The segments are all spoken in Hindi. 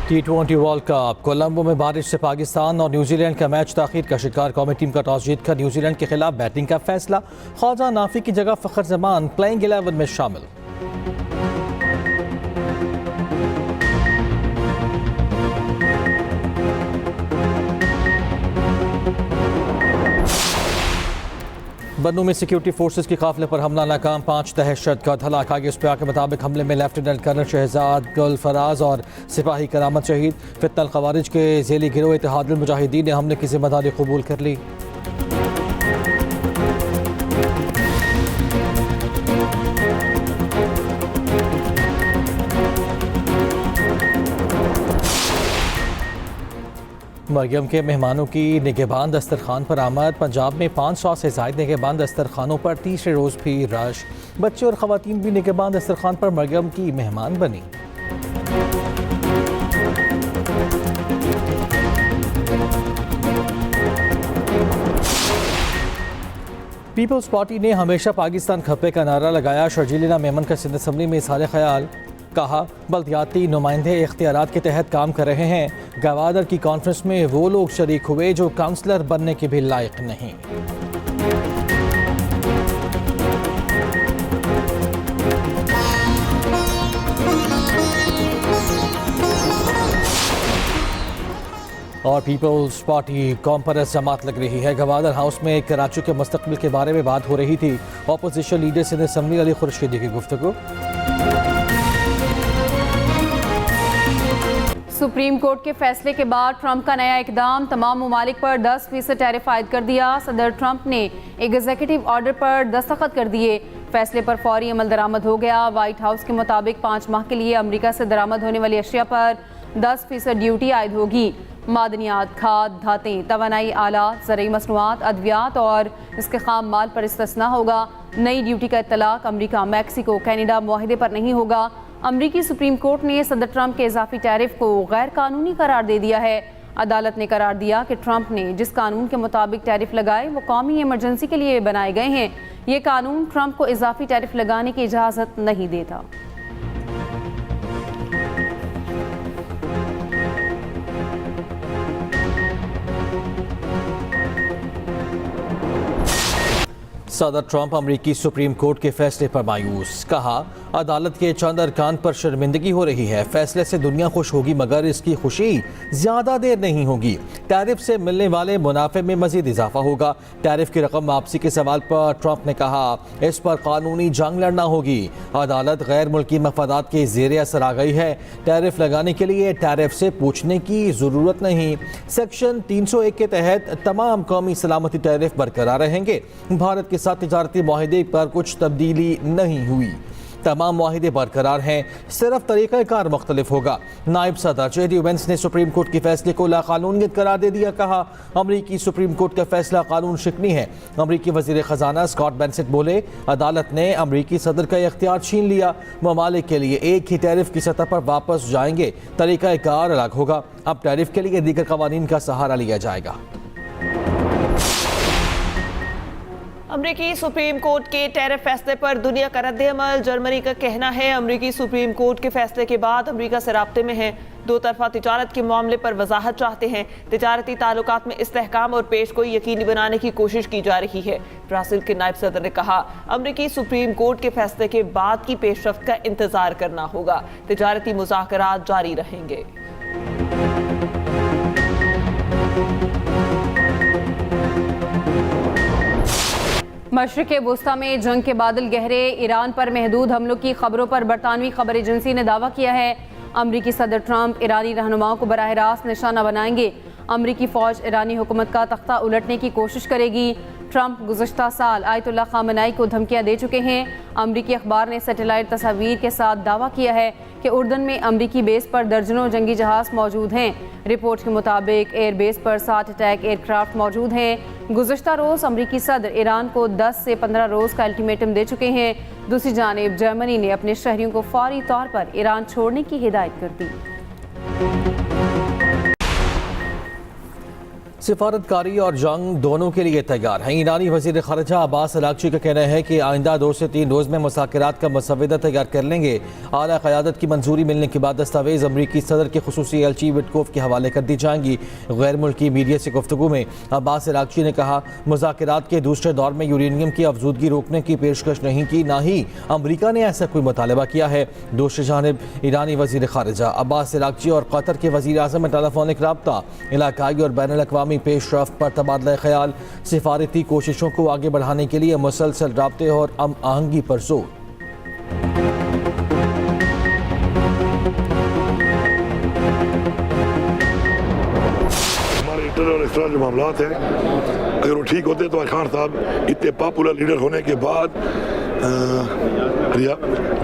T20 वर्ल्ड कप कोलंबो में बारिश से पाकिस्तान और न्यूजीलैंड का मैच ताखीर का शिकार। कौमी टीम का टॉस जीतकर न्यूजीलैंड के खिलाफ बैटिंग का फैसला। ख्वाजा नाफी की जगह फखर जमान प्लेइंग 11 में शामिल। बन्नू में सिक्योरिटी फोर्सेस के काफिले पर हमला नाकाम, 5 दहशतगर्द हलाक। आगे उस पर आके मुताबिक हमले में लेफ्टिनेंट कर्नल शहजाद गुल फराज और सिपाही करामत शहीद। फितनल खवारिज के झेली गिरोह इत्तेहादुल मुजाहिदीन ने हमले की जिम्मेदारी कबूल कर ली। मरियम के मेहमानों की निगहबान दस्तरखान पर आमद। पंजाब में 500 से ज़ायद निगहबान दस्तरखानों पर तीसरे रोज़ भी रश। बच्चे और ख़वातीन भी निगहबान दस्तरखान पर मरियम की मेहमान बनी। पीपल्स पार्टी ने हमेशा पाकिस्तान खप्पे का नारा लगाया। शर्जीला मेमन का सिंध असम्बली में इज़हार ख्याल। कहा, बल्दियाती नुमाइंदे इख्तियारात के तहत काम कर रहे हैं। गवादर की कॉन्फ्रेंस में वो लोग शरीक हुए जो काउंसलर बनने के भी लायक नहीं। और पीपल्स पार्टी कौम परस्त जमात लग रही है। गवादर हाउस में कराची के मुस्तकबिल के बारे में बात हो रही थी। Opposition leader Sindh assembly Ali Khurshidi की गुफ्तगू। सुप्रीम कोर्ट के फैसले के बाद ट्रंप का नया इकदाम, तमाम ममालिक पर 10% टैरिफ आयद कर दिया। सदर ट्रंप ने एक एग्जीक्यूटिव ऑर्डर पर दस्तखत कर दिए। फैसले पर फौरी अमल दरामद हो गया। वाइट हाउस के मुताबिक 5 माह के लिए अमेरिका से दरामद होने वाली अशिया पर 10% ड्यूटी आयद होगी। मादनियात, खाद, धातें, तवानाई आलात, ज़रूरी मसनूआत, अद्वियात और इसके खाम माल पर इस्तिस्ना होगा। नई ड्यूटी का इत्तलाक अमेरिका, मैक्सिको, कनाडा मुआहिदे पर नहीं होगा। अमरीकी सुप्रीम कोर्ट ने सदर ट्रंप के इजाफी टैरिफ को गैर कानूनी करार दे दिया है। अदालत ने करार दिया कि ट्रंप ने जिस कानून के मुताबिक टैरिफ लगाए वो कौमी इमरजेंसी के लिए बनाए गए हैं। ये कानून ट्रंप को इजाफी टैरिफ लगाने की इजाज़त नहीं देता। सदर ट्रंप अमरीकी सुप्रीम कोर्ट के फैसले पर मायूस। कहा, अदालत के चंद अरकान पर शर्मिंदगी हो रही है। फैसले से दुनिया खुश होगी मगर इसकी खुशी ज्यादा देर नहीं होगी। टैरिफ से मिलने वाले मुनाफे में मजीद इजाफा होगा। टैरिफ की रकम वापसी के सवाल पर ट्रंप ने कहा, इस पर कानूनी जंग लड़ना होगी। अदालत गैर मुल्की मफादात के ज़ेरे असर आ गई है। टैरिफ लगाने के लिए टैरिफ से पूछने की जरूरत नहीं। सेक्शन 301 के तहत तमाम कौमी सलामती टैरिफ बरकरार रहेंगे। भारत के साथ तिजारती मुआहिदे पर कुछ तब्दीली नहीं हुई। तमाम मुआहिदे बरकरार हैं, सिर्फ तरीक़ाकार मुख्तलिफ होगा। नायब सदर जेडी वेंस ने सुप्रीम कोर्ट के फैसले को लाकानूनियत करार दे दिया। कहा, अमरीकी सुप्रीम कोर्ट का फैसला कानून शिकनी है। अमरीकी वज़ीर ख़जाना स्कॉट बेंसेट बोले, अदालत ने अमरीकी सदर का इख्तियार छीन लिया। ममालिक के लिए एक ही टैरिफ की सतह पर वापस जाएंगे। तरीक़ाकार अलग होगा। अब टैरिफ के लिए दीगर कवानीन का सहारा लिया जाएगा। अमरीकी सुप्रीम कोर्ट के टैरिफ फैसले पर दुनिया का रद्द-ए-अमल। जर्मनी का कहना है अमरीकी सुप्रीम कोर्ट के फैसले के बाद अमरीका से राब्ते में है। दो तरफा तिजारत के मामले पर वजाहत चाहते हैं। तिजारती ताल्लुकात में इस्तेहकाम और पेश गोई यकीनी बनाने की कोशिश की जा रही है। ब्राज़ील के नायब सदर ने कहा, अमरीकी सुप्रीम कोर्ट के फैसले के बाद की पेशरफ्त का इंतजार करना होगा। तिजारती मुज़ाकरात जारी रहेंगे। मशरिक़ वुस्ता में जंग के बादल गहरे। ईरान पर महदूद हमलों की खबरों पर बरतानवी खबर एजेंसी ने दावा किया है। अमरीकी सदर ट्रंप ईरानी रहनुमाओं को बराह रास्त निशाना बनाएंगे। अमरीकी फ़ौज ईरानी हुकूमत का तख्ता उलटने की कोशिश करेगी। ट्रंप गुज़श्ता साल आयतुल्लाह ख़ामेनी को धमकियां दे चुके हैं। अमरीकी अखबार ने सैटेलाइट तस्वीर के साथ दावा किया है कि उर्दन में अमरीकी बेस पर दर्जनों जंगी जहाज़ मौजूद हैं। रिपोर्ट के मुताबिक एयर बेस पर 60 अटैक एयरक्राफ्ट मौजूद हैं। गुज़श्ता रोज़ अमरीकी सदर ईरान को 10 से 15 रोज़ का अल्टीमेटम दे चुके हैं। दूसरी जानिब जर्मनी ने अपने शहरियों को फौरी तौर पर ईरान छोड़ने की हिदायत कर दी। सिफारतकारी और जंग दोनों के लिए तैयार हैं। ईरानी वज़ीर ख़ारिजा अब्बास अराग़ची का कहना है कि आइंदा 2 से 3 रोज़ में मुज़ाकरात का मसवदा तैयार कर लेंगे। आला क़यादत की मंजूरी मिलने के बाद दस्तावेज़ अमरीकी सदर के खुसूसी एलची विटकोफ के हवाले कर दी जाएंगी। गैर मुल्की मीडिया से गुफ्तगू में अब्बास अराग़ची ने कहा, मुज़ाकरात के दूसरे दौर में यूरेनियम की अफजूदगी रोकने की पेशकश नहीं की, ना ही अमरीका ने ऐसा कोई मुतालबा किया है। दूसरी जानिब ईरानी वज़ीर ख़ारिजा अब्बास अराग़ची और कतर के वज़ीर आज़म में टेलीफोनिक रब्ता, इलाकाई और बैनुल अक़वामी पेशरफ्त पर तबादला ख्याल, सिफारती कोशिशों को आगे बढ़ाने के लिए मुसलसल राब्ते और हम आहंगी पर जोर। हमारे इंटरनल और एक्सटर्नल जो मामला हैं, अगर वो ठीक होते तो खान साहब इतने पॉपुलर लीडर होने के बाद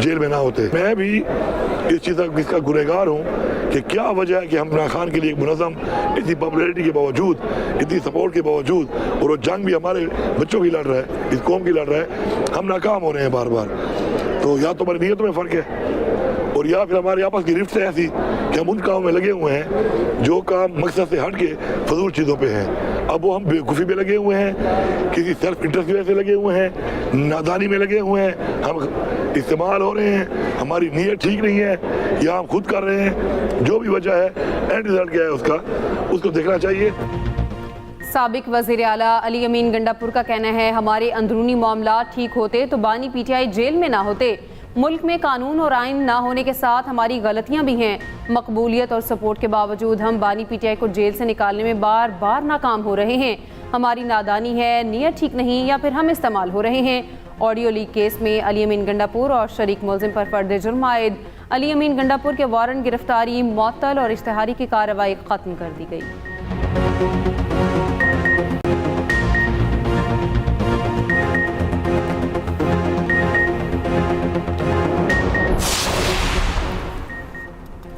जेल में ना होते। मैं भी इस चीज़ का इसका गुनहगार हूँ कि क्या वजह है कि हम इमरान खान के लिए एक मुनज़्ज़म, इतनी पॉपुलैरिटी के बावजूद, इतनी सपोर्ट के बावजूद, और वो जंग भी हमारे बच्चों की लड़ रहा है, इस कौम की लड़ रहा है, हम नाकाम हो रहे हैं बार बार। तो या तो हमारी नीयतों में फ़र्क है और या फिर हमारे आपस की रिफ्ट है ऐसी कि हम उन कामों में लगे हुए हैं जो काम मकसद से हट के फजूल चीज़ों पे हैं। अब वो हम बेवकूफ़ी पे लगे हुए हैं, किसी सेल्फ इंटरेस्ट की वजह से लगे हुए हैं, नादानी में लगे हुए हैं, हम इस्तेमाल हो रहे हैं, हमारी नीयत ठीक नहीं है या हम खुद कर रहे हैं। जो भी वजह है, एंड रिजल्ट क्या है उसको देखना चाहिए। साबिक वज़ीर आला अली अमीन गंडापुर का कहना है, हमारे अंदरूनी मामला ठीक होते तो बानी पीटीआई जेल में ना होते। मुल्क में कानून और आइन ना होने के साथ हमारी गलतियां भी हैं। मकबूलियत और सपोर्ट के बावजूद हम बानी पीटीआई को जेल से निकालने में बार बार नाकाम हो रहे हैं। हमारी नादानी है, नीयत ठीक नहीं, या फिर हम इस्तेमाल हो रहे हैं। ऑडियो लीक केस में अली अमीन गंडापुर और शरीक मुलजिम पर फर्द जुर्म आयद अली अमीन गंडापुर के वारंट गिरफ्तारी मुअत्तल और इश्तिहारी की कार्रवाई ख़त्म कर दी गई।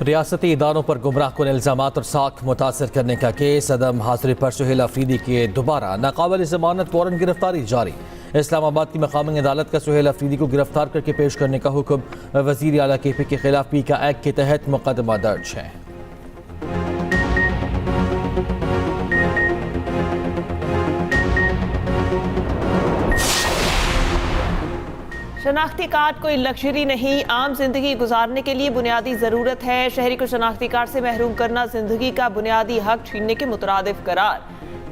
रियासती इदारों पर गुमराह कुन इल्ज़ामात और साख मुतासर करने का केस, अदम हाजिरी पर सुहेल अफरीदी की दोबारा नाकाबिल ज़मानत वारंट गिरफ्तारी जारी। इस्लामाबाद की मकामी अदालत का सुहेल अफरीदी को गिरफ्तार करके पेश करने का हुक्म। वज़ीर आला KP के खिलाफ पीका एक्ट के तहत मुकदमा दर्ज है। शनाख्ती कार्ड कोई लग्जरी नहीं, आम जिंदगी गुजारने के लिए बुनियादी ज़रूरत है। शहरी को शनाख्ती कार्ड से महरूम करना जिंदगी का बुनियादी हक छीनने के मुतरादिफ करार।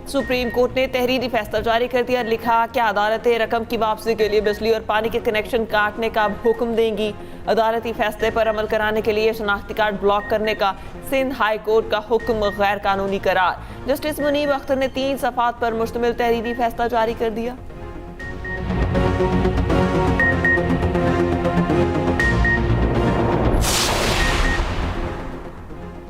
सुप्रीम कोर्ट ने तहरीरी फैसला जारी कर दिया। लिखा कि अदालतें रकम की वापसी के लिए बिजली और पानी के कनेक्शन काटने का हुक्म देंगी। अदालती फैसले पर अमल कराने के लिए शनाख्ती कार्ड ब्लॉक करने का सिंध हाई कोर्ट का हुक्म गैर कानूनी करार। जस्टिस मुनीब अख्तर ने 3 सफ़ात पर मुश्तमिल तहरीरी फैसला जारी कर दिया।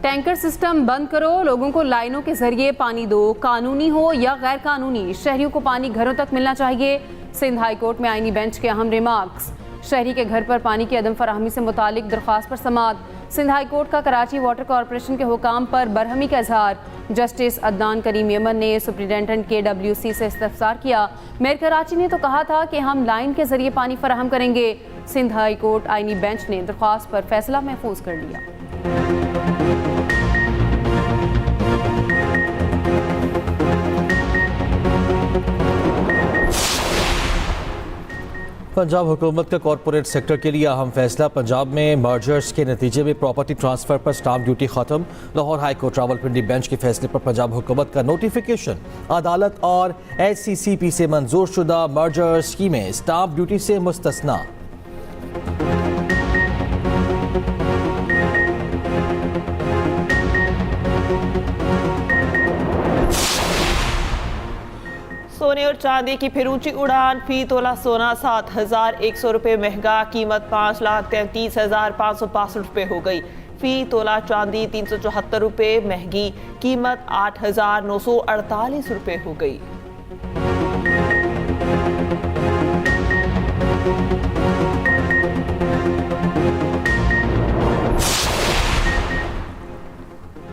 टैंकर सिस्टम बंद करो, लोगों को लाइनों के जरिए पानी दो। कानूनी हो या गैर कानूनी, शहरियों को पानी घरों तक मिलना चाहिए। सिंध हाई कोर्ट में आईनी बेंच के अहम रिमार्क्स। शहरी के घर पर पानी की अदम फराहमी से मुतालिक दरख्वास्त पर समाअत। सिंध हाई कोर्ट का कराची वाटर कॉरपोरेशन के हुकाम पर बरहमी का इजहार। जस्टिस अदनान करीम यमन ने सुप्रिटेंडेंट KWC से इस्तफसार किया। मेयर कराची ने तो कहा था कि हम लाइन के जरिए पानी फराहम करेंगे। सिंध हाई कोर्ट आईनी बेंच ने दरख्वास्त पर फैसला महफूज कर लिया। पंजाब हुकूमत का कॉरपोरेट सेक्टर के लिए अहम फैसला। पंजाब में मर्जर्स के नतीजे में प्रॉपर्टी ट्रांसफर पर स्टाम्प ड्यूटी खत्म। Lahore high court Rawalpindi bench के फैसले पर पंजाब हुकूमत का नोटिफिकेशन। अदालत और HCCP से मंजूर शुदा मर्जर स्कीमें स्टाम्प ड्यूटी से मुस्तस्ना। सोने और चांदी की फिर ऊंची उड़ान। फी तोला सोना 7,100 रुपये महंगा, कीमत 5,33,565 रुपये हो गई। फी तोला चांदी 374 रुपये महंगी, कीमत 8,948 रुपये हो गई।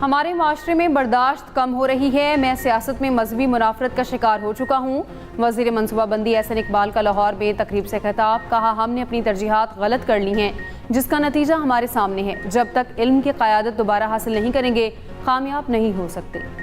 हमारे माशरे में बर्दाश्त कम हो रही है। मैं सियासत में मजहबी मुनाफरत का शिकार हो चुका हूँ। वज़ीर मनसूबाबंदी एहसन इकबाल का लाहौर में तकरीब से खिताब। कहा, हमने अपनी तरजीहात गलत कर ली हैं, जिसका नतीजा हमारे सामने है। जब तक इल्म की क़यादत दोबारा हासिल नहीं करेंगे, कामयाब नहीं हो सकते।